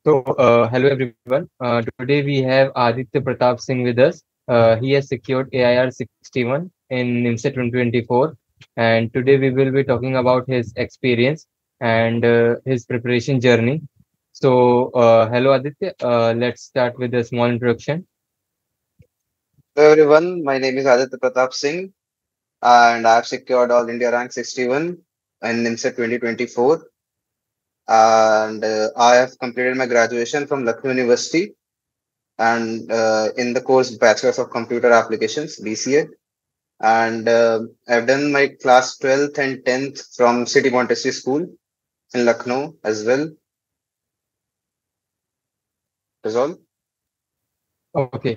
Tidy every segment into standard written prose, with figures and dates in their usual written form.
Hello everyone. Today we have Aditya Pratap Singh with us. He has secured AIR 61 in NIMSA 2024, and today we will be talking about his experience and his preparation journey. Hello Aditya. Let's start with a small introduction. Hello everyone, my name is Aditya Pratap Singh and I have secured All India Rank 61 in NIMSA 2024 and I have completed my graduation from Lucknow University and in the course Bachelor's of Computer Applications BCA and I've done my class 12th and 10th from City Montessori School in Lucknow as well. That's all. Okay.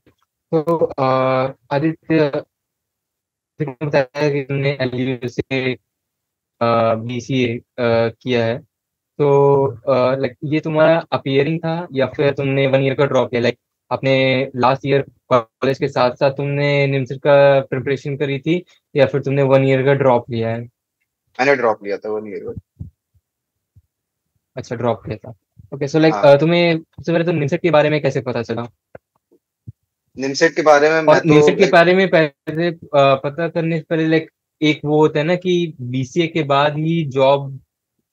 Aditya, तुमने बताया कि तुमने LU से BCA किया है। तो like ये तुम्हारा अपीयरिंग था या फिर तुमने 1 ईयर का ड्रॉप किया? लाइक अपने लास्ट ईयर कॉलेज के साथ साथ तुमने निमसर का प्रिपरेशन करी थी या फिर तुमने 1 ईयर का ड्रॉप लिया है? मैंने ड्रॉप लिया था 1 ईयर। अच्छा, ड्रॉप किया था। ओके, सो लाइक हाँ, तुम्हें सबसे पहले तो निमसर के बारे में कैसे पता चला? निमसेट के बारे में मैं और तो निमसर के लाइक बारे में पहले पता करने से पहले लाइक एक वो होता है ना कि बीसीए के बाद ही जॉब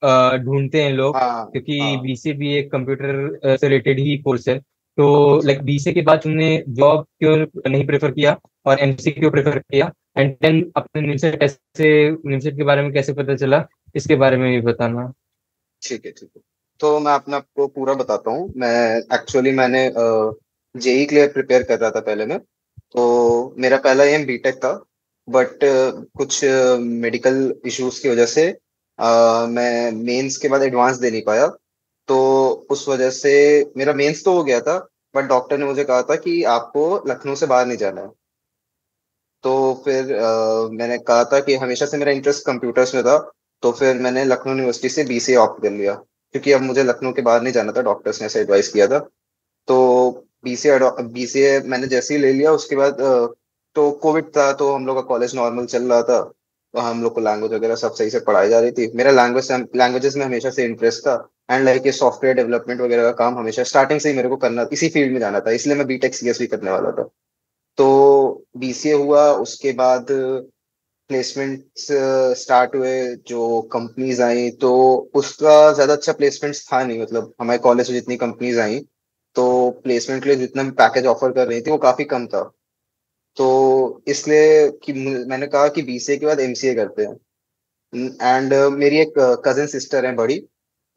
ढूंढते हैं लोग, हाँ क्योंकि हाँ बीसीए भी एक कंप्यूटर से रिलेटेड ही कोर्स है। तो लाइक बीसीए के बाद तुमने जॉब क्यों नहीं प्रेफर किया और एमसी क्यों प्रेफर किया? एंड देन अपने निमसेट के बारे में कैसे पता चला, इसके बारे में भी बताना। ठीक है ठीक है। तो मैं अपने आपको पूरा बताता हूँ। मैंने जेई क्लियर प्रिपेयर कर रहा था पहले मैं। तो मेरा पहला एम बीटेक था, बट कुछ मेडिकल इश्यूज की वजह से मैं मेंस के बाद एडवांस दे नहीं पाया। तो उस वजह से मेरा मेंस तो हो गया था, बट डॉक्टर ने मुझे कहा था कि आपको लखनऊ से बाहर नहीं जाना है। तो फिर मैंने कहा था कि हमेशा से मेरा इंटरेस्ट कंप्यूटर्स में था। तो फिर मैंने लखनऊ यूनिवर्सिटी से बीसीए ऑप्ट कर लिया, क्योंकि अब मुझे लखनऊ के बाहर नहीं जाना था, डॉक्टर्स ने ऐसे एडवाइस किया था। तो बीसीए बीसीए मैंने जैसे ही ले लिया उसके बाद तो कोविड था, तो हम लोग का कॉलेज नॉर्मल चल रहा था। तो हम लोग को लैंग्वेज वगैरह सब सही से पढ़ाई जा रही थी। मेरा लैंग्वेजेस में हमेशा से इंटरेस्ट था। एंड लाइक ये सॉफ्टवेयर डेवलपमेंट वगैरह का काम हमेशा स्टार्टिंग से ही मेरे को करना, इसी फील्ड में जाना था, इसलिए मैं बीटेक सीएस भी करने वाला था। तो बीसीए हुआ, उसके बाद प्लेसमेंट्स स्टार्ट हुए, जो कंपनीज आई, तो उसका ज्यादा अच्छा प्लेसमेंट्स था नहीं। मतलब हमारे कॉलेज से जितनी कंपनीज आई, तो प्लेसमेंट के लिए जितना भी पैकेज ऑफर कर रही थी वो काफी कम था। तो इसलिए कि मैंने कहा कि बीसीए के बाद एमसीए करते हैं। एंड मेरी एक कजिन सिस्टर है बड़ी,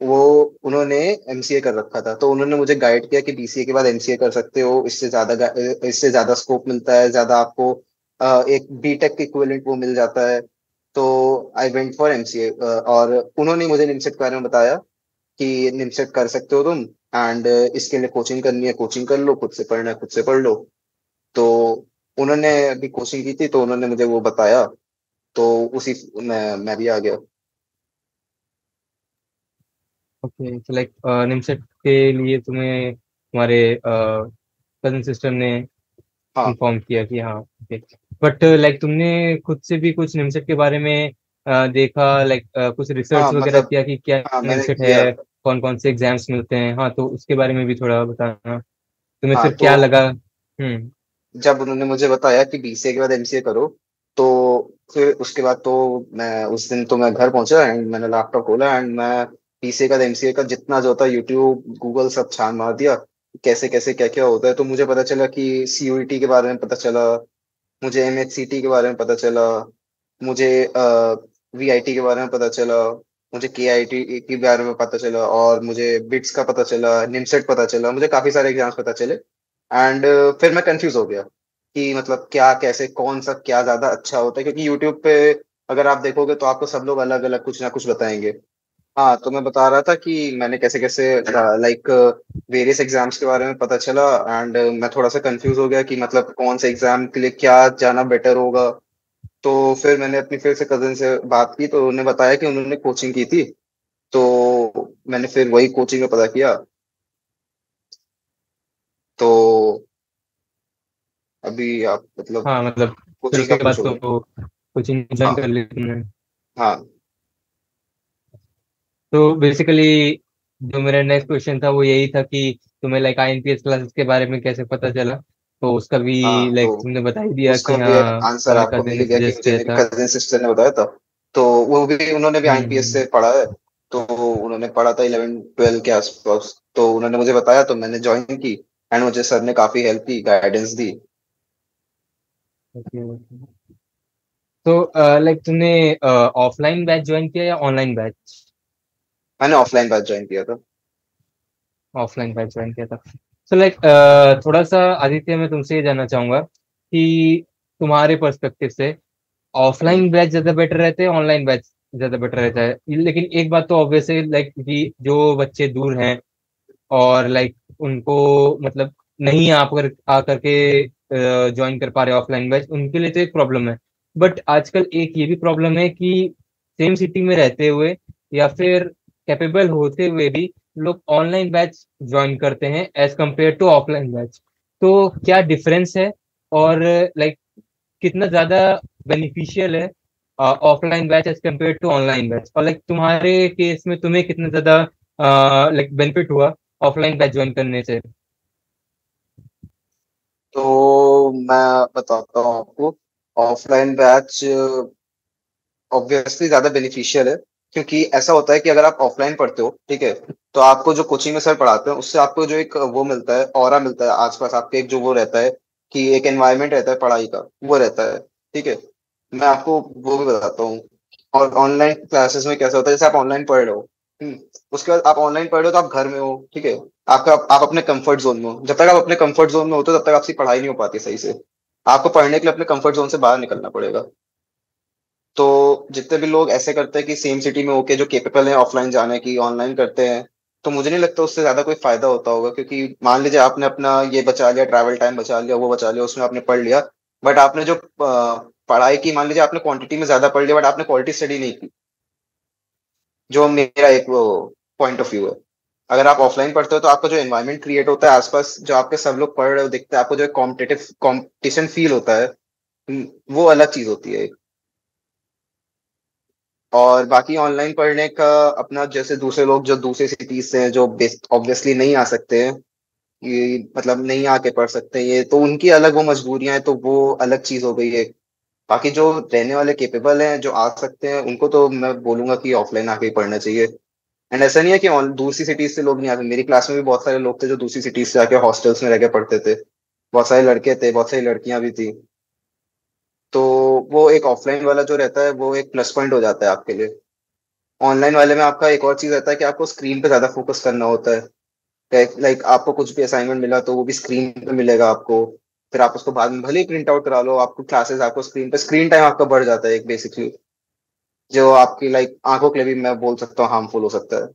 वो उन्होंने एमसीए कर रखा था, तो उन्होंने मुझे गाइड किया कि बीसीए के बाद एमसीए कर सकते हो, इससे ज्यादा स्कोप मिलता है, ज्यादा आपको एक बीटेक के इक्विवेलेंट वो मिल जाता है। तो आई वेंट फॉर एमसीए, और उन्होंने मुझे निमसेट के बारे में बताया कि निमसेट कर सकते हो तुम। एंड इसके लिए कोचिंग करनी है, कोचिंग कर लो, खुद से पढ़ना है खुद से पढ़ लो। तो उन्होंने अभी कोचिंग की थी, तो उन्होंने मुझे वो बताया, तो उसी मैं भी आ गया। ओके, तो लाइक निमसेट के लिए तुम्हें तुम्हारे कजन सिस्टर ने हाँ इन्फॉर्म किया कि हाँ, ओके। बट लाइक तुमने खुद से भी कुछ निमसेट के बारे में देखा, लाइक कुछ हाँ रिसर्च वगैरह मतलब किया कि क्या हाँ मैंने निमसेट किया। है, कौन कौन से एग्जाम्स मिलते हैं? हाँ, तो उसके बारे में भी थोड़ा बताना। तुम्हें हाँ फिर तो क्या लगा? हम्म। जब उन्होंने मुझे बताया कि बीसीए के बाद एमसीए करो, तो फिर उसके बाद तो मैं उस दिन तो मैं घर पहुंचा एंड मैंने लैपटॉप खोला एंड मैं बीसीए का एमसीए का जितना जो था यूट्यूब गूगल सब छान मार दिया, कैसे कैसे क्या क्या होता है। तो मुझे पता चला कि सीयूईटी के बारे में पता चला, मुझे एमएचसीटी के बारे में पता चला, मुझे वीआईटी के बारे में पता चला, मुझे केआईटी के बारे में पता चला, और मुझे बिट्स का पता चला, निमसेट पता चला, मुझे काफी सारे एग्जाम्स पता चले। एंड फिर मैं कंफ्यूज हो गया कि मतलब क्या कैसे कौन सा क्या ज्यादा अच्छा होता है, क्योंकि यूट्यूब पे अगर आप देखोगे तो आपको सब लोग अलग अलग कुछ ना कुछ बताएंगे। हाँ, तो मैं बता रहा था कि मैंने कैसे कैसे लाइक वेरियस एग्जाम्स के बारे में पता चला। एंड मैं थोड़ा सा कंफ्यूज हो गया कि मतलब कौन से एग्जाम के लिए क्या जाना बेटर होगा। तो फिर मैंने अपनी फिर से कजिन से बात की, तो उन्होंने बताया कि उन्होंने कोचिंग की थी। तो मैंने फिर वही कोचिंग में पता किया। तो अभी आप मतलब हाँ, मतलब फिर कोचिंग का उसके बाद पूछोगे? तो कोचिंग ज्वाइन कर हाँ ली तुमने? हाँ तो बेसिकली जो मेरा नेक्स्ट क्वेश्चन था वो यही था कि तुम्हें लाइक आईएनपीएस क्लासेस के बारे में कैसे पता चला, तो उसका भी हाँ, लाइक तो तुमने बता ही दिया उसका कि भी एक हाँ आंसर तुम्हारे आपको कजिन मिल ने ही गया कि सजेस्ट मुझे किया मेरी था। कजिन सिस्टर ने बताया था। तो वो भी उन्होंने भी आईपीएस हम्म। से पढ़ा है। तो उन्होंने पढ़ा था 11 12 के आसपास, तो उन्होंने मुझे बताया तो मैंने ज्वाइन की। एंड मुझे सर ने काफी हेल्प की, गाइडेंस दी। Okay okay. तो लाइक तुमने ऑफलाइन बैच ज्वाइन किया या ऑनलाइन बैच? मैंने ऑफलाइन बैच ज्वाइन किया था। ऑफलाइन बैच ज्वाइन किया था। तो लाइक थोड़ा सा आदित्य, मैं तुमसे ये जानना चाहूंगा कि तुम्हारे पर्सपेक्टिव से हम्म। ऑफलाइन बैच ज्यादा बेटर रहते हैं, ऑनलाइन बैच ज्यादा बेटर रहता है? लेकिन एक बात तो ऑब्वियस है लाइक कि जो बच्चे दूर हैं और लाइक उनको मतलब नहीं आ करके ज्वाइन कर पा रहे ऑफलाइन बैच, उनके लिए तो एक प्रॉब्लम है। बट आजकल एक ये भी प्रॉब्लम है कि सेम सिटी में रहते हुए या फिर कैपेबल होते हुए भी लोग ऑनलाइन बैच ज्वाइन करते हैं as compare to offline batch. तो क्या डिफरेंस है, और लाइक कितना ज्यादा बेनिफिशियल है offline batch as compare to online batch? और लाइक तुम्हारे केस में तुम्हें कितना ज्यादा लाइक बेनिफिट हुआ ऑफलाइन बैच ज्वाइन करने से? तो मैं बताता हूँ आपको। ऑफलाइन बैच ऑब्वियसली ज्यादा बेनिफिशियल है, क्योंकि ऐसा होता है कि अगर आप ऑफलाइन पढ़ते हो, ठीक है, तो आपको जो कोचिंग में सर पढ़ाते हैं उससे आपको जो एक वो मिलता है, ऑरा मिलता है आसपास आपके, एक जो वो रहता है कि एक एनवायरनमेंट रहता है पढ़ाई का, वो रहता है। ठीक है। मैं आपको वो भी बताता हूँ। और ऑनलाइन क्लासेस में कैसा होता है, जैसे आप ऑनलाइन पढ़ रहे हो, हम्म, उसके बाद आप ऑनलाइन पढ़ रहे हो तो आप घर में हो, ठीक है, आपका आप अपने कंफर्ट जोन में हो। जब तक आप अपने कंफर्ट जोन में होते हो तब तक आपकी पढ़ाई नहीं हो पाती सही से। आपको पढ़ने के लिए अपने कंफर्ट जोन से बाहर निकलना पड़ेगा। तो जितने भी लोग ऐसे करते हैं कि सेम सिटी में होके जो केपेबल है ऑफलाइन जाने की, ऑनलाइन करते हैं, तो मुझे नहीं लगता उससे ज्यादा कोई फायदा होता होगा। क्योंकि मान लीजिए आपने अपना ये बचा लिया, ट्रैवल टाइम बचा लिया, वो बचा लिया, उसमें आपने पढ़ लिया, बट आपने जो पढ़ाई की, मान लीजिए आपने क्वांटिटी में ज्यादा पढ़ लिया बट आपने क्वालिटी स्टडी नहीं की। जो मेरा एक वो पॉइंट ऑफ व्यू है। अगर आप ऑफलाइन पढ़ते हो तो आपका जो एनवायरनमेंट क्रिएट होता है आसपास, जो आपके सब लोग पढ़ रहे हो दिखते हैं, आपको जो कॉम्पिटिटिव कॉम्पिटिशन फील होता है, वो अलग चीज होती है। और बाकी ऑनलाइन पढ़ने का अपना, जैसे दूसरे लोग जो दूसरे सिटीज से हैं, जो ऑब्वियसली नहीं आ सकते हैं, ये मतलब नहीं आके पढ़ सकते हैं, ये तो उनकी अलग वो मजबूरियां हैं, तो वो अलग चीज हो गई है। बाकी जो रहने वाले केपेबल हैं, जो आ सकते हैं, उनको तो मैं बोलूंगा कि ऑफलाइन आके ही पढ़ना चाहिए। एंड ऐसा नहीं है कि दूसरी सिटीज से लोग नहीं आते। मेरी क्लास में भी बहुत सारे लोग थे जो दूसरी सिटीज से आके हॉस्टल्स में रह के पढ़ते थे। बहुत सारे लड़के थे, बहुत सारी लड़कियां भी थी। तो वो एक ऑफलाइन वाला जो रहता है वो एक प्लस पॉइंट हो जाता है आपके लिए। ऑनलाइन वाले में आपका एक और चीज रहता है कि आपको स्क्रीन पे ज्यादा फोकस करना होता है। लाइक आपको कुछ भी असाइनमेंट मिला तो वो भी स्क्रीन पे मिलेगा आपको। फिर आप उसको बाद में भले ही प्रिंट आउट करा लो, आपको क्लासेस आपको स्क्रीन पे, स्क्रीन टाइम आपका बढ़ जाता है एक बेसिकली, जो आपकी लाइक आंखों के लिए भी मैं बोल सकता हूँ हार्मफुल हो सकता है।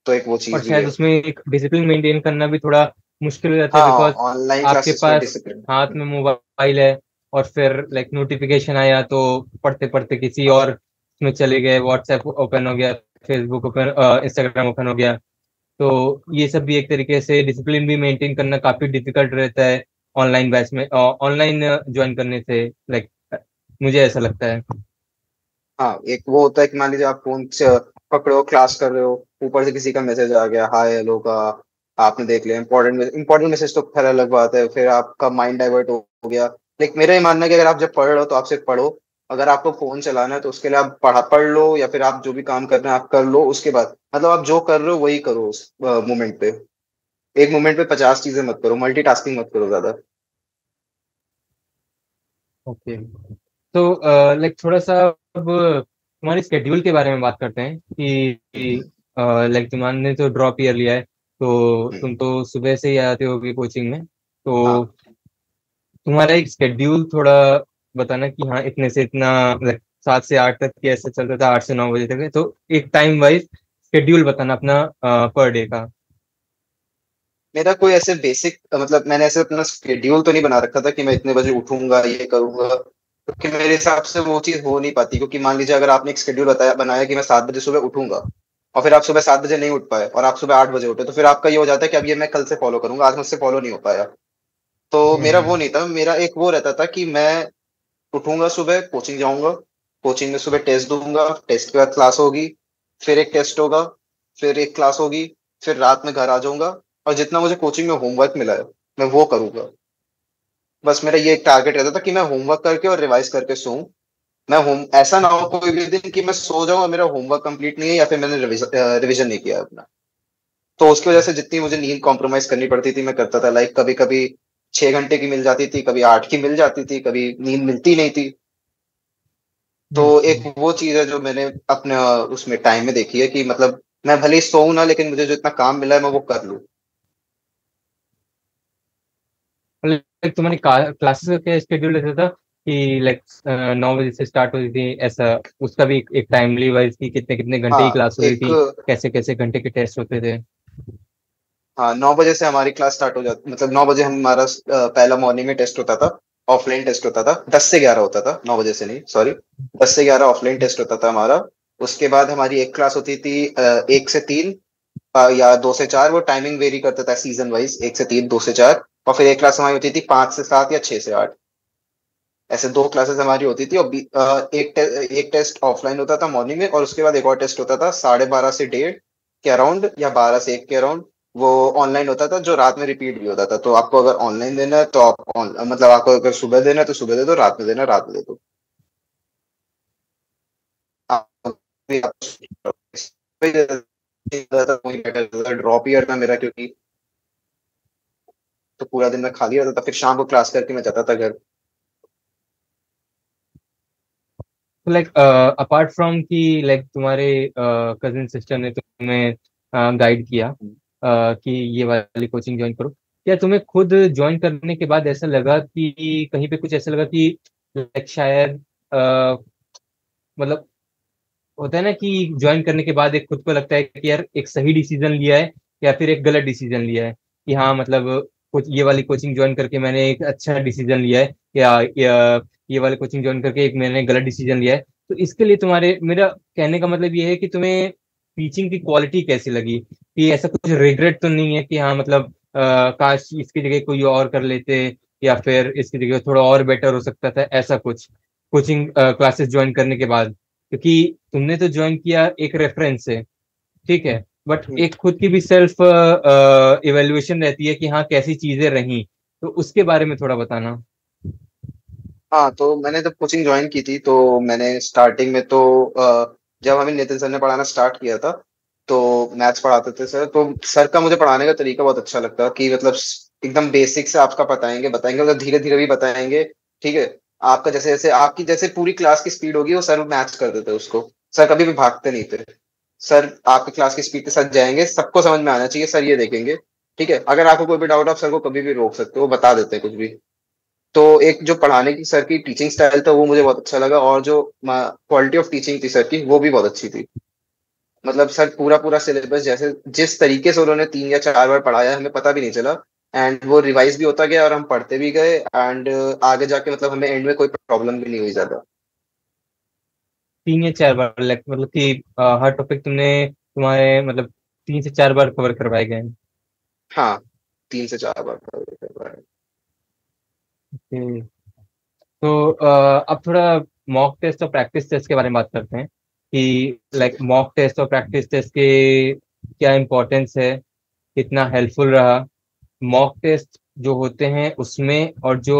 तो एक वो और चीज भी शायद है। उसमें एक डिसिप्लिन मेंटेन करना भी थोड़ा मुश्किल हो जाता है, हाँ, बिकॉज ऑनलाइन आपके क्लासेस में पास डिसिप्लिन। हाथ में मोबाइल है और फिर लाइक नोटिफिकेशन आया तो पढ़ते पढ़ते किसी हाँ, और में चले गए, व्हाट्सएप ओपन हो गया, फेसबुक ओपन, इंस्टाग्राम ओपन हो गया। तो ये सब भी एक तरीके से डिसिप्लिन भी मेंटेन करना काफी डिफिकल्ट रहता है ऑनलाइन बैच में, ऑनलाइन ज्वाइन करने से, लाइक मुझे ऐसा लगता है। हाँ, एक वो होता है कि मान लीजिए आप फोन से पकड़े हो, क्लास कर रहे हो, ऊपर से किसी का मैसेज आ गया हाय हेलो का, आपने देख लिया, इंपॉर्टेंट मैसेज तो खैर अलग बात है, फिर आपका माइंड डाइवर्ट हो गया। लेकिन मेरा ये मानना है कि अगर आप जब पढ़ रहे हो तो आप सिर्फ पढ़ो। अगर आपको फोन चलाना है तो उसके लिए आप पढ़ लो, या फिर आप जो भी काम करना है आप कर लो। उसके बाद मतलब आप जो कर रहे हो वही करो उस मोमेंट पे। एक मोमेंट पे 50 चीजें मत करो, मल्टीटास्किंग मत करो ज्यादा। ओके। तो लाइक थोड़ा सा अब तुम्हारी स्केड्यूल के बारे में बात करते हैं कि लाइक तुमने तो ड्रॉप ईयर लिया है, तो हम्म, तुम तो सुबह से ही आते होगे कोचिंग में। तो हाँ। तुम्हारा एक स्केड्यूल थोड़ा बताना कि हाँ इतने से इतना, लाइक 7 से 8 तक कैसे चलता था, 8 से 9 बजे तक है, तो एक टाइम वाइज स्केड्यूल बताना अपना पर डे का। मेरा कोई ऐसे बेसिक मतलब मैंने ऐसे अपना शेड्यूल तो नहीं बना रखा था कि मैं इतने बजे उठूंगा ये करूंगा, क्योंकि मेरे हिसाब से वो चीज हो नहीं पाती। क्योंकि मान लीजिए अगर आपने एक शेड्यूल बताया बनाया कि मैं 7 बजे सुबह उठूंगा, और फिर आप सुबह 7 बजे नहीं उठ पाए और आप सुबह 8 बजे उठे, तो फिर आपका ये हो जाता है कि अब ये मैं कल से फॉलो करूंगा, आज मुझसे फॉलो नहीं हो पाया। तो मेरा वो हम्म। नहीं था। मेरा एक वो रहता था कि मैं उठूंगा सुबह, कोचिंग जाऊंगा, कोचिंग में सुबह टेस्ट दूंगा, टेस्ट के बाद क्लास होगी, फिर एक टेस्ट होगा, फिर एक क्लास होगी, फिर रात में घर आ जाऊंगा, और जितना मुझे कोचिंग में होमवर्क मिला है मैं वो करूंगा। बस मेरा ये एक टारगेट रहता था कि मैं होमवर्क करके और रिवाइज करके सोऊं। मैं होम ऐसा ना हो कोई भी दिन कि मैं सो जाऊं और मेरा होमवर्क कंप्लीट नहीं है या फिर मैंने रिविजन नहीं किया अपना। तो उसकी वजह से जितनी मुझे नींद कॉम्प्रोमाइज करनी पड़ती थी मैं करता था। लाइक कभी कभी 6 घंटे की मिल जाती थी, कभी 8 की मिल जाती थी, कभी नींद मिलती नहीं थी। तो एक हम्म। वो चीज है जो मैंने अपने उसमें टाइम में देखी है कि मतलब मैं भले ही सोऊं ना, लेकिन मुझे जो इतना काम मिला है मैं वो कर लूं। लाइक तुम्हारी क्लासेस का क्या स्केड्यूल रहता था कि लाइक 9 बजे से स्टार्ट होती थी ऐसा? उसका भी एक टाइमली वाइज की कितने कितने घंटे की हाँ क्लास होती एक थी, कैसे कैसे घंटे के टेस्ट होते थे? हाँ 9 बजे से हमारी क्लास स्टार्ट हो जाती, मतलब 9 बजे हमारा पहला मॉर्निंग में टेस्ट होता था। ऑफलाइन टेस्ट होता था, 10 से 11 होता था, 9 बजे से नहीं, सॉरी। 10 से 11 ऑफलाइन टेस्ट होता था हमारा। उसके बाद हमारी एक क्लास होती थी 1 से 3, या 2 से 4, वो टाइमिंग वेरी करता था सीजन वाइज, 1 से 3, 2 से 4। और फिर एक क्लास हमारी होती थी 5 से 7 या 6 से 8। ऐसे दो क्लासेस हमारी होती थी, और एक टेस्ट ऑफलाइन होता था मॉर्निंग में, और उसके बाद एक और टेस्ट होता था 12:30 से 1:30 के अराउंड, या 12 से 1 के अराउंड। वो ऑनलाइन होता था, जो रात में रिपीट भी होता था। तो आपको अगर ऑनलाइन देना है तो आप मतलब आपको अगर सुबह देना है तो सुबह दे दो, रात में देना है रात में दे दो। ड्रॉप ईयर था मेरा, क्योंकि तो पूरा दिन मैं खाली रहता था, फिर शाम को क्लास करके मैं जाता था घर। तो लाइक अपार्ट फ्रॉम कि लाइक तुम्हारे कजिन सिस्टर ने तुम्हें गाइड किया कि ये वाली कोचिंग ज्वाइन करो, क्या तुम्हें खुद ज्वाइन करने के बाद ऐसा लगा कि कहीं पे कुछ ऐसा लगा कि लाइक शायद मतलब होता है ना कि ज्वाइन करने के बाद एक खुद को लगता है कि यार एक सही डिसीजन लिया है या फिर एक गलत डिसीजन लिया है, कि हाँ मतलब कुछ ये वाली कोचिंग ज्वाइन करके मैंने एक अच्छा डिसीजन लिया है, या ये वाली कोचिंग ज्वाइन करके एक मैंने गलत डिसीजन लिया है? तो इसके लिए तुम्हारे मेरा कहने का मतलब ये है कि तुम्हें टीचिंग की क्वालिटी कैसी लगी, कि ऐसा कुछ रिग्रेट तो नहीं है कि हाँ मतलब काश इसकी जगह कोई और कर लेते, या फिर इसकी जगह थोड़ा और बेटर हो सकता था, ऐसा कुछ कोचिंग क्लासेस ज्वाइन करने के बाद? क्योंकि तुमने तो ज्वाइन किया एक रेफरेंस से, ठीक है, बट हम्म। एक खुद की भी सेल्फ इवेल्युएशन रहती है कि हाँ कैसी चीजें रही, तो उसके बारे में थोड़ा बताना। हाँ तो मैंने जब कोचिंग ज्वाइन की थी तो मैंने स्टार्टिंग में तो जब हमें नितिन सर ने पढ़ाना स्टार्ट किया था, तो मैथ्स पढ़ाते थे सर। तो सर का मुझे पढ़ाने का तरीका बहुत अच्छा लगता है कि मतलब एकदम बेसिक से आपका बताएंगे बताएंगे, मतलब धीरे धीरे भी बताएंगे। ठीक है। आपका जैसे जैसे आपकी जैसे पूरी क्लास की स्पीड होगी वो सर मैच कर देते उसको। सर कभी भी भागते नहीं थे। सर आपकी क्लास की स्पीड के साथ जाएंगे, सबको समझ में आना चाहिए, सर ये देखेंगे। ठीक है, अगर आपको कोई भी डाउट आप सर को कभी भी रोक सकते हो, वो बता देते हैं कुछ भी। तो एक जो पढ़ाने की सर की टीचिंग स्टाइल था वो मुझे बहुत अच्छा लगा, और जो क्वालिटी ऑफ टीचिंग थी सर की वो भी बहुत अच्छी थी। मतलब सर पूरा पूरा सिलेबस जैसे जिस तरीके से उन्होंने 3 या 4 बार पढ़ाया हमें पता भी नहीं चला। एंड वो रिवाइज भी होता गया और हम पढ़ते भी गए, एंड आगे जाके मतलब हमें एंड में कोई प्रॉब्लम भी नहीं हुई ज्यादा। 3 या 4 बार लाइक मतलब कि हर टॉपिक तुमने तुम्हारे मतलब 3 से 4 बार कवर करवाए गए हैं? हाँ 3 से 4 बार। Okay. तो अब थोड़ा मॉक टेस्ट और प्रैक्टिस टेस्ट के बारे में बात करते हैं कि ठीक लाइक है। मॉक टेस्ट और प्रैक्टिस टेस्ट के क्या इम्पोर्टेंस है, कितना हेल्पफुल रहा? मॉक टेस्ट जो होते हैं उसमें और जो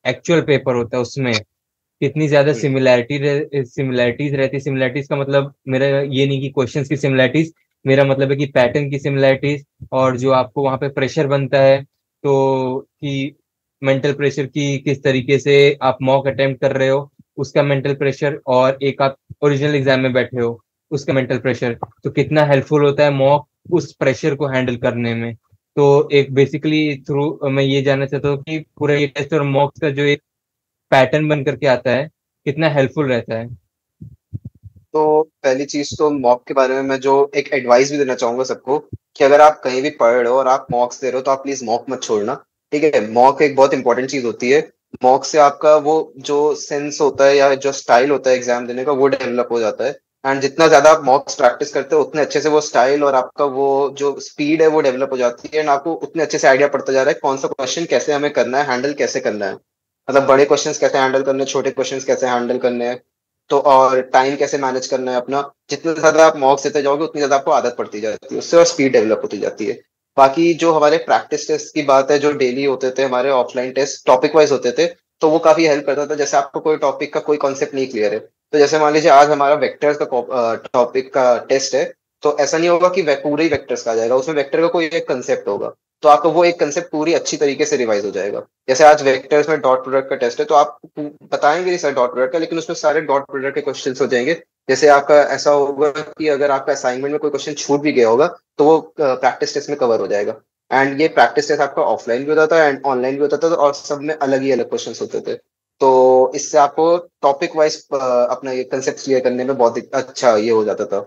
एक्चुअल पेपर होता है उसमें कितनी ज्यादा हम्म। सिमिलैरिटीज रहती है? सिमिलैरिटीज का मतलब मेरा ये नहीं कि क्वेश्चंस की सिमिलैरिटीज, मेरा मतलब है कि पैटर्न की सिमिलैरिटीज, और जो आपको वहां पे प्रेशर बनता है, तो कि मेंटल प्रेशर की किस तरीके से आप मॉक अटेम्प्ट कर रहे हो उसका मेंटल प्रेशर, और एक आप ओरिजिनल एग्जाम में बैठे हो उसका मेंटल प्रेशर, तो कितना हेल्पफुल होता है मॉक उस प्रेशर को हैंडल करने में? तो एक बेसिकली थ्रू मैं ये जानना चाहता हूँ कि पूरा ये टेस्ट और मॉक्स का जो एक पैटर्न बन करके आता है कितना हेल्पफुल रहता है? तो पहली चीज तो मॉक के बारे में मैं जो एक एडवाइस भी देना चाहूंगा सबको, कि अगर आप कहीं भी पढ़ रहे हो और आप मॉक्स दे रहे हो तो आप प्लीज मॉक मत छोड़ना। ठीक है, मॉक एक बहुत इंपॉर्टेंट चीज होती है। मॉक से आपका वो जो सेंस होता है या जो स्टाइल होता है एग्जाम देने का वो डेवलप हो जाता है। एंड जितना ज्यादा आप मॉक्स प्रैक्टिस करते हो उतने अच्छे से वो स्टाइल और आपका वो जो स्पीड है वो डेवलप हो जाती है, एंड आपको उतने अच्छे से आइडिया पड़ता जा रहा है कौन सा क्वेश्चन कैसे हमें करना है, हैंडल कैसे करना है। मतलब बड़े क्वेश्चंस कैसे हैंडल करने हैं, छोटे क्वेश्चंस कैसे हैंडल करने हैं। तो और टाइम कैसे मैनेज करना है अपना, जितने ज्यादा आप मॉक्स देते जाओगे उतनी ज्यादा आपको आदत पड़ती जाती है उससे, और स्पीड डेवलप होती जाती है। बाकी जो हमारे प्रैक्टिस टेस्ट की बात है, जो डेली होते थे हमारे ऑफलाइन टेस्ट टॉपिक वाइज होते थे, तो वो काफी हेल्प करता था। जैसे आपको कोई टॉपिक का कोई कॉन्सेप्ट नहीं क्लियर है, तो जैसे मान लीजिए आज हमारा वेक्टर्स का टॉपिक का टेस्ट है, तो ऐसा नहीं होगा कि पूरे ही वेक्टर्स का आ जाएगा, उसमें वेक्टर का कोई एक कंसेप्ट होगा, तो आपको वो एक कंसेप्ट पूरी अच्छी तरीके से रिवाइज हो जाएगा। जैसे आज वेक्टर्स में डॉट प्रोडक्ट का टेस्ट है, तो आप बताएंगे नहीं सर डॉट प्रोडक्ट का, लेकिन उसमें सारे डॉट प्रोडक्ट के क्वेश्चंस हो जाएंगे। जैसे आपका ऐसा होगा कि अगर आपका असाइनमेंट में कोई क्वेश्चन छूट भी गया होगा, तो वो प्रैक्टिस टेस्ट में कवर हो जाएगा। एंड ये प्रैक्टिस टेस्ट आपका ऑफलाइन भी होता था एंड ऑनलाइन भी होता था, और सब में अलग ही अलग क्वेश्चन होते थे। तो इससे आपको टॉपिक वाइज अपना ये कंसेप्ट क्लियर करने में बहुत अच्छा ये हो जाता था।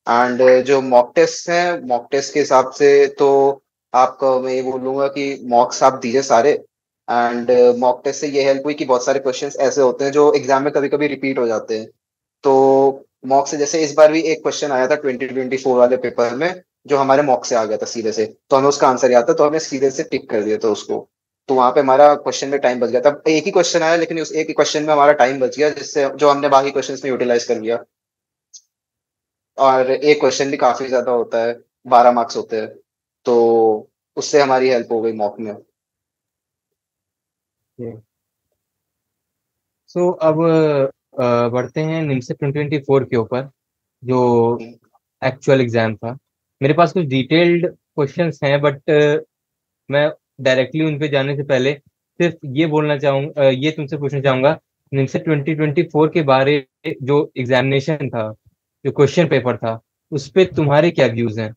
एंड जो मॉक टेस्ट है, मॉक टेस्ट के हिसाब से तो आपका मैं ये बोलूंगा कि मॉक्स आप दीजिए सारे। एंड मॉक टेस्ट से ये हेल्प हुई कि बहुत सारे क्वेश्चंस ऐसे होते हैं जो एग्जाम में कभी कभी रिपीट हो जाते हैं। तो मॉक से जैसे इस बार भी एक क्वेश्चन आया था 2024 वाले पेपर में, जो हमारे मॉक से आ गया था सीधे से, तो हमें उसका आंसर याद था, तो हमने सीधे से टिक कर दिया था उसको। तो वहां पे हमारा क्वेश्चन में टाइम बच गया था। एक ही क्वेश्चन आया, लेकिन उस एक ही क्वेश्चन में हमारा टाइम बच गया, जिससे जो हमने बाकी क्वेश्चंस में यूटिलाइज कर लिया। और एक क्वेश्चन भी काफी ज्यादा होता है, 12 मार्क्स होते हैं, तो उससे हमारी हेल्प हो गई मॉक में। सो अब बढ़ते हैं निमसेट 2024 के ऊपर, जो एक्चुअल एग्जाम था। मेरे पास कुछ डिटेल्ड क्वेश्चंस हैं, बट मैं डायरेक्टली उन पे जाने से पहले सिर्फ ये बोलना चाहूंगा, ये तुमसे पूछना चाहूंगा, निमसेट 2024 के बारे, जो एग्जामिनेशन था, जो क्वेश्चन पेपर था, उस पे तुम्हारे क्या व्यूज हैं?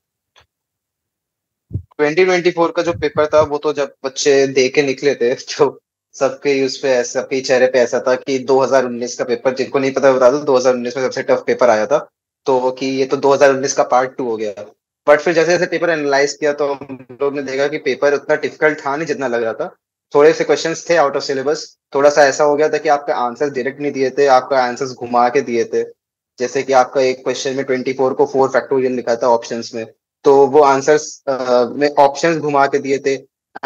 2024 का जो पेपर था, वो तो जब बच्चे दे के निकले थे तो सबके उस पे सबके चेहरे पे ऐसा था कि 2019 का पेपर, जिनको नहीं पता बता दो, 2019 में सबसे टफ पेपर आया था, तो कि ये तो 2019 का पार्ट 2 हो गया। बट फिर जैसे जैसे पेपर एनालाइज किया, तो हम लोग ने देखा कि पेपर उतना डिफिकल्ट था नहीं जितना लग रहा था। थोड़े से क्वेश्चंस थे आउट ऑफ सिलेबस। थोड़ा सा ऐसा हो गया था कि आपका आंसर डायरेक्ट नहीं दिए थे, आपका आंसर्स घुमा के दिए थे। जैसे कि आपका एक क्वेश्चन में 24 को 4 फैक्टोरियल लिखा था ऑप्शंस में, तो वो आंसर्स में ऑप्शंस घुमा के दिए थे।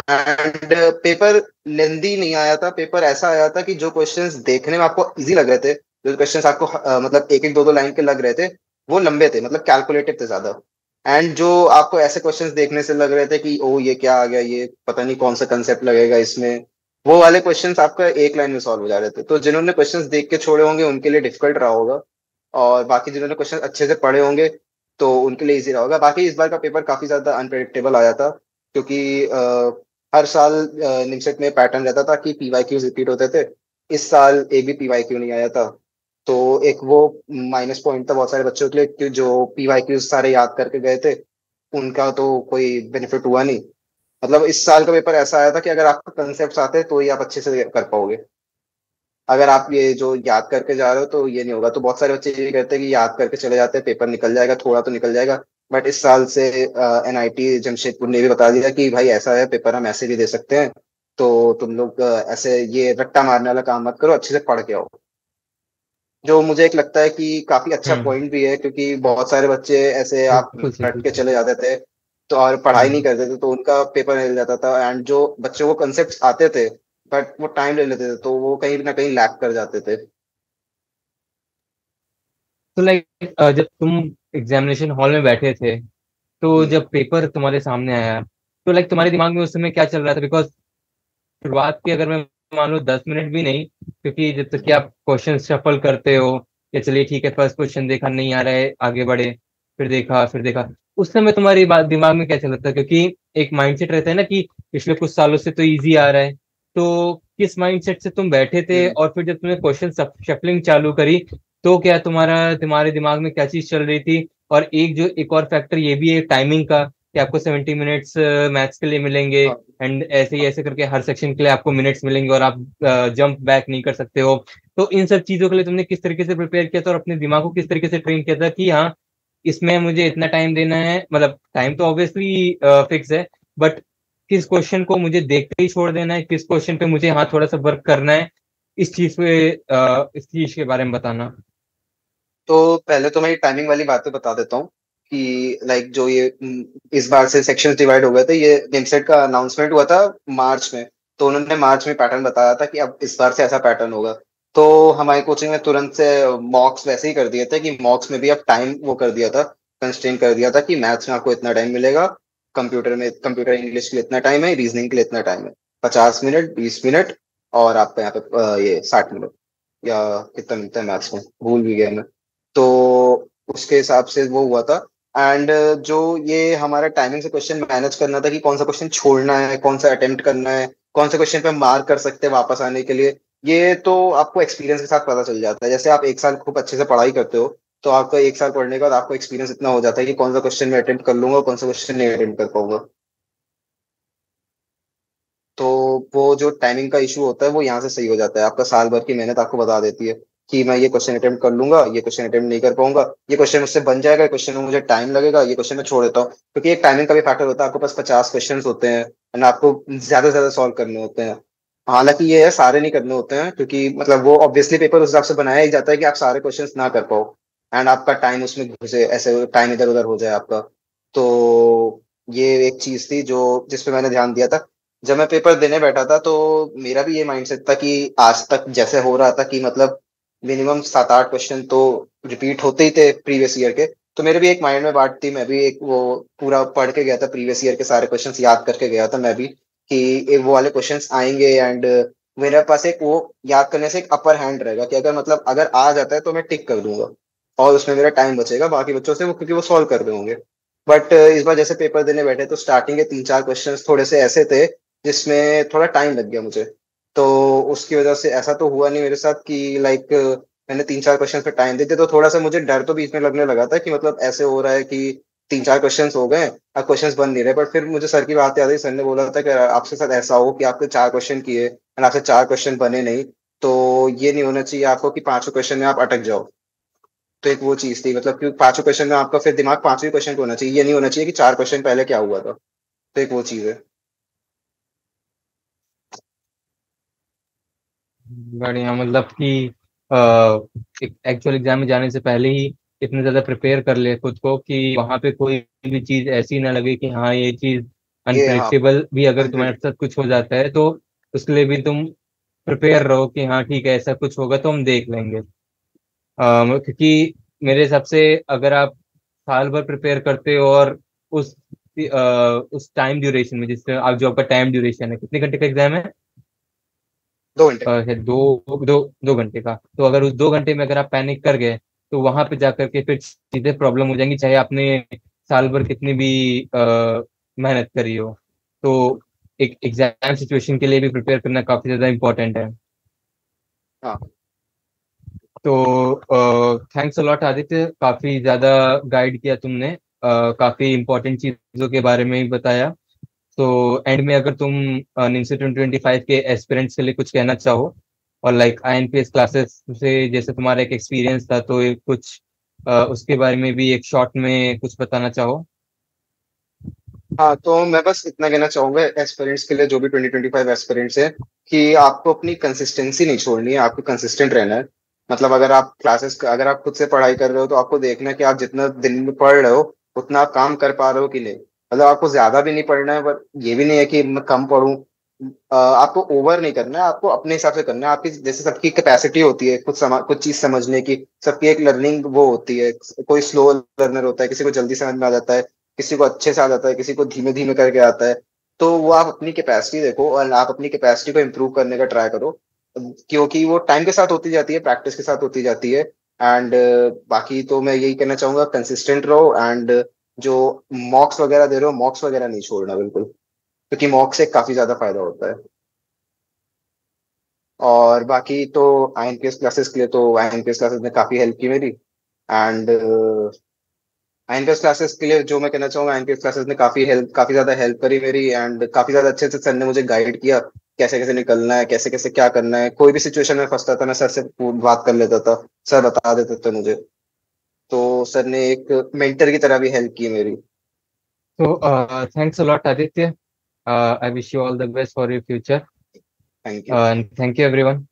एंड पेपर लेंदी नहीं आया था, पेपर ऐसा आया था कि जो क्वेश्चंस देखने में आपको इजी लग रहे थे, जो क्वेश्चंस आपको मतलब एक एक दो दो लाइन के लग रहे थे, वो लंबे थे, मतलब कैलकुलेटेड थे ज्यादा। एंड जो आपको ऐसे क्वेश्चंस देखने से लग रहे थे कि ओ ये क्या आ गया, ये पता नहीं कौन सा कंसेप्ट लगेगा इसमें, वो वाले क्वेश्चंस आपका एक लाइन में सॉल्व हो जा रहे थे। तो जिन्होंने क्वेश्चंस देख के छोड़े होंगे उनके लिए डिफिकल्ट रहा होगा, और बाकी जिन्होंने क्वेश्चन अच्छे से पढ़े होंगे तो उनके लिए इजी रहा होगा। बाकी इस बार का पेपर काफी ज्यादा अनप्रेडिक्टेबल आया था, क्योंकि हर साल निमसेट में पैटर्न रहता था कि पीवाईक्यूज रिपीट होते थे। इस साल एक भी पीवाईक्यू नहीं आया था, तो एक वो माइनस पॉइंट था बहुत सारे बच्चों के लिए कि जो पीवाईक्यूज सारे याद करके गए थे, उनका तो कोई बेनिफिट हुआ नहीं। मतलब इस साल का पेपर ऐसा आया था कि अगर आपको कंसेप्ट आते हैं तो ही आप अच्छे से कर पाओगे। अगर आप ये जो याद करके जा रहे हो तो ये नहीं होगा। तो बहुत सारे बच्चे ये कहते हैं कि याद करके चले जाते हैं, पेपर निकल जाएगा, थोड़ा तो निकल जाएगा। बट इस साल से एनआईटी जमशेदपुर ने भी बता दिया कि भाई ऐसा है, पेपर हम ऐसे भी दे सकते हैं, तो तुम लोग ऐसे ये रट्टा मारने वाला काम मत करो, अच्छे से पढ़ के आओ। जो मुझे एक लगता है कि काफी अच्छा हम्म। पॉइंट भी है, क्योंकि बहुत सारे बच्चे ऐसे आप बिल्कुल सही, रट के बिल्कुल। चले जाते थे, तो और पढ़ाई नहीं हम्म। करते थे, तो उनका पेपर मिल जाता था। एंड जो बच्चों को कंसेप्ट आते थे बट वो टाइम ले लेते थे, तो वो कहीं ना कहीं लैक कर जाते थे। तो लाइक, जब तुम एग्जामिनेशन हॉल में बैठे थे, तो हम्म। जब पेपर तुम्हारे सामने आया, तो लाइक तुम्हारे दिमाग में उस समय क्या चल रहा था? बिकॉज शुरुआत की अगर मैं मान लो 10 मिनट भी नहीं, क्योंकि जब तक कि आप क्वेश्चन शफल करते हो, या चलिए ठीक है, फर्स्ट क्वेश्चन देखा नहीं आ रहा है, आगे बढ़े, फिर देखा, उस समय तुम्हारी बात दिमाग में क्या चल रहा था? क्योंकि एक माइंडसेट रहता है ना कि पिछले कुछ सालों से तो इजी आ रहा है, तो किस माइंडसेट से तुम बैठे थे? हम्म। और फिर जब तुमने क्वेश्चन शफलिंग चालू करी, तो क्या तुम्हारे दिमाग में क्या चीज चल रही थी? और एक और फैक्टर ये भी है टाइमिंग का, कि आपको 70 मिनट्स मैथ्स के लिए मिलेंगे, हाँ। एंड ऐसे ही ऐसे करके हर सेक्शन के लिए आपको मिनट्स मिलेंगे, और आप जंप बैक नहीं कर सकते हो। तो इन सब चीजों के लिए तुमने किस तरीके से प्रिपेयर किया था, और अपने दिमाग को किस तरीके से ट्रेन किया था कि हाँ, इसमें मुझे इतना टाइम देना है? मतलब टाइम तो ऑब्वियसली फिक्स है, बट किस क्वेश्चन को मुझे देखते ही छोड़ देना है, किस क्वेश्चन पे मुझे हाँ थोड़ा सा वर्क करना है, इस चीज के बारे में बताना। तो पहले तो मैं ये टाइमिंग वाली बातें बता देता हूँ कि लाइक जो ये इस बार से सेक्शंस डिवाइड हो गए थे, ये निमसेट का अनाउंसमेंट हुआ था मार्च में। तो उन्होंने मार्च में पैटर्न बताया था कि अब इस बार से ऐसा पैटर्न होगा। तो हमारी कोचिंग में तुरंत से मॉक्स वैसे ही कर दिए थे कि मॉक्स में भी अब टाइम वो कर दिया था, कंस्ट्रेन कर दिया था कि मैथ्स में आपको इतना टाइम मिलेगा, कंप्यूटर इंग्लिश के लिए इतना टाइम है, रीजनिंग के लिए इतना टाइम है, 50 मिनट, 20 मिनट, और आपका यहाँ पे ये 60 मिनट या कितना मिलता है मैथ्स में, भूल भी गया मैं। तो उसके हिसाब से वो हुआ था। एंड जो ये हमारा टाइमिंग से क्वेश्चन मैनेज करना था कि कौन सा क्वेश्चन छोड़ना है, कौन सा अटेम्प्ट करना है, कौन से क्वेश्चन पे मार्क कर सकते हैं वापस आने के लिए, ये तो आपको एक्सपीरियंस के साथ पता चल जाता है। जैसे आप एक साल खूब अच्छे से पढ़ाई करते हो, तो आपका एक साल पढ़ने के बाद आपको एक्सपीरियंस इतना हो जाता है कि कौन सा क्वेश्चन मैं अटेम्प्ट कर लूंगा, कौन सा क्वेश्चन नहीं अटेम्प्ट कर पाऊंगा। तो वो जो टाइमिंग का इशू होता है वो यहाँ से सही हो जाता है, आपका साल भर की मेहनत आपको बता देती है कि मैं ये क्वेश्चन अटेम्प्ट कर लूंगा, ये क्वेश्चन अटेम्प्ट नहीं कर पाऊंगा, ये क्वेश्चन मुझसे बन जाएगा, क्वेश्चन में मुझे टाइम लगेगा, ये क्वेश्चन मैं छोड़ देता हूँ, क्योंकि एक टाइमिंग का भी फैक्टर होता है। आपके पास 50 क्वेश्चन होते हैं एंड आपको ज्यादा से ज्यादा सॉल्व करने होते हैं। हालांकि ये है, सारे नहीं करने होते हैं, क्योंकि मतलब वो ऑब्वियसली पेपर उस हिसाब से बनाया ही जाता है कि आप सारे क्वेश्चन ना कर पाओ एंड आपका टाइम उसमें घुसे, ऐसे टाइम इधर उधर हो जाए आपका। तो ये एक चीज थी जो जिसपे मैंने ध्यान दिया था जब मैं पेपर देने बैठा था। तो मेरा भी ये माइंडसेट था कि आज तक जैसे हो रहा था कि मतलब मिनिमम 7-8 क्वेश्चन तो रिपीट होते ही थे प्रीवियस ईयर के। तो मेरे भी एक माइंड में बात थी, मैं भी एक वो पूरा पढ़ के गया था, प्रीवियस ईयर के सारे क्वेश्चंस याद करके गया था मैं भी, कि एक वो वाले क्वेश्चंस आएंगे एंड मेरे पास एक वो याद करने से एक अपर हैंड रहेगा कि अगर मतलब अगर आ जाता है तो मैं टिक कर दूंगा और उसमें मेरा टाइम बचेगा बाकी बच्चों से, वो क्योंकि वो सॉल्व कर रहे होंगे। बट इस बार जैसे पेपर देने बैठे तो स्टार्टिंग के 3-4 क्वेश्चंस थोड़े से ऐसे थे जिसमें थोड़ा टाइम लग गया मुझे। तो उसकी वजह से ऐसा तो हुआ नहीं मेरे साथ कि लाइक मैंने 3-4 क्वेश्चन पे टाइम दे दिया, तो थोड़ा सा मुझे डर तो बीच में लगने लगा था कि मतलब ऐसे हो रहा है कि 3-4 क्वेश्चंस हो गए, अब क्वेश्चंस बन नहीं रहे। बट फिर मुझे सर की बात याद आई, सर ने बोला था कि आपके साथ ऐसा हो कि आपने 4 क्वेश्चन किए और आपसे 4 क्वेश्चन बने नहीं, तो ये नहीं होना चाहिए आपको कि 5वें क्वेश्चन में आप अटक जाओ। तो एक वो चीज थी, मतलब कि 5वें क्वेश्चन में आपका फिर दिमाग 5वें क्वेश्चन पे होना चाहिए, ये नहीं होना चाहिए कि 4 क्वेश्चन पहले क्या हुआ था। तो एक वो चीज है। बढ़िया, मतलब कि एक एक्चुअल एग्जाम में जाने से पहले ही इतने ज्यादा प्रिपेयर कर ले खुद को कि वहां पे कोई भी चीज ऐसी ना लगे कि हाँ ये चीज ये हाँ, अनप्रिडिक्टेबल भी अगर तुम्हारे अनप्रिडिक्ट। साथ कुछ हो जाता है तो उसके लिए भी तुम प्रिपेयर रहो कि हाँ ठीक है ऐसा कुछ होगा तो हम देख लेंगे। क्योंकि मेरे हिसाब से अगर आप साल भर प्रिपेयर करते हो और उस उस टाइम ड्यूरेशन में, जिससे आप जो आपका टाइम ड्यूरेशन है, कितने घंटे का एग्जाम है? 2 घंटे। है दो घंटे का। तो अगर उस 2 घंटे में अगर आप पैनिक कर गए तो वहां पे जाकर के फिर सीधे प्रॉब्लम हो जाएंगी, चाहे आपने साल भर कितनी भी मेहनत करी हो। तो एक एग्जाम सिचुएशन के लिए भी प्रिपेयर करना काफी ज्यादा इम्पोर्टेंट है। हाँ तो थैंक्स अलॉट आदित्य, काफी ज्यादा गाइड किया तुमने, काफी इम्पोर्टेंट चीजों के बारे में भी बताया। तो एंड में अगर तुम निम्स 2025 के एस्पिरेंट्स के लिए कुछ कहना चाहो और लाइक आईएनपीएस क्लासेस से जैसे तुम्हारा एक एक्सपीरियंस था, तो एक कुछ उसके बारे में भी एक शॉर्ट में कुछ बताना चाहो। हाँ, तो मैं बस इतना कहना चाहूंगा एस्पिरेंट्स के लिए, जो भी 2025 एस्पिरेंट्स हैं, कि आपको अपनी कंसिस्टेंसी नहीं छोड़नी है, आपको कंसिस्टेंट रहना है। मतलब अगर आप खुद से पढ़ाई कर रहे हो तो आपको देखना है कि आप जितना दिन में पढ़ रहे हो उतना आप काम कर पा रहे हो कि नहीं। मतलब आपको ज्यादा भी नहीं पढ़ना है, बट ये भी नहीं है कि मैं कम पढ़ूं। आपको ओवर नहीं करना है, आपको अपने हिसाब से करना है। आपकी जैसे सबकी कैपेसिटी होती है कुछ चीज समझने की, सबकी एक लर्निंग वो होती है। कोई स्लो लर्नर होता है, किसी को जल्दी समझ में आ जाता है, किसी को अच्छे से आ जाता है, किसी को धीमे धीमे करके आता है। तो वो आप अपनी कैपेसिटी देखो और आप अपनी कैपेसिटी को इम्प्रूव करने का ट्राई करो, क्योंकि वो टाइम के साथ होती जाती है, प्रैक्टिस के साथ होती जाती है। एंड बाकी तो मैं यही कहना चाहूंगा, कंसिस्टेंट रहो एंड जो मॉक्स वगैरह दे रहे हो, मॉक्स वगैरह नहीं छोड़ना बिल्कुल, क्योंकि मॉक्स से काफी ज्यादा फायदा होता है। और बाकी तो आईएनपीएस क्लासेस के लिए, तो आईएनपीएस क्लासेस ने काफी हेल्प की मेरी। एंड आईएनपीएस क्लासेस के लिए जो मैं कहना चाहूंगा, आईएनपीएस क्लासेस ने काफी ज्यादा हेल्प करी मेरी, एंड काफी ज्यादा अच्छे से सर ने मुझे गाइड किया कैसे कैसे निकलना है, कैसे कैसे क्या करना है। कोई भी सिचुएशन में फंसता था मैं सर से बात कर लेता था, सर बता देते थे मुझे। तो सर ने एक मेंटर की तरह भी हेल्प की मेरी। तो thanks a lot Aditya, I wish you all the best for your future thank you. And thank you everyone.